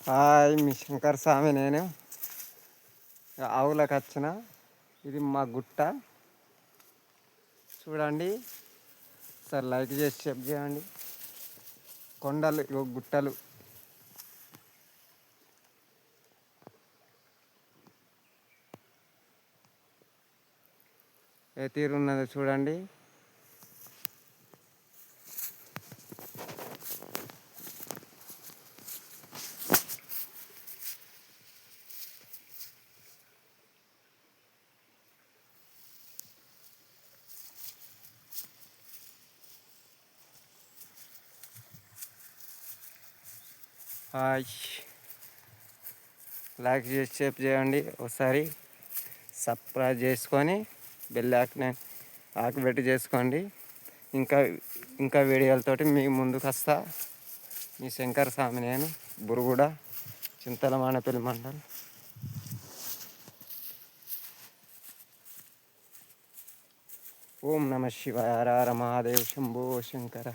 Hi మీ శంకర్ స్వామి. నేను ఆవులకు వచ్చిన. ఇది మా గుట్ట చూడండి సార్. లైక్ చేసి చెక్ చేయండి. కొండలు ఇగో గుట్టలు. ఏ తీరు ఉన్నదో చూడండి. హాయ్, లైక్ చేసి చెక్ చేయండి. ఒకసారి సబ్స్క్రైబ్ చేసుకొని బెల్ ఆకు పెట్టి చేసుకోండి. ఇంకా ఇంకా వీడియోలతోటి మీ ముందుకు వస్తా. మీ శంకర్ స్వామి. నేను బురుగుడ, చింతల మానపల్లి మండలం. ఓం నమ శివాయ. హర హర మహాదేవ్ శంభో శంకర.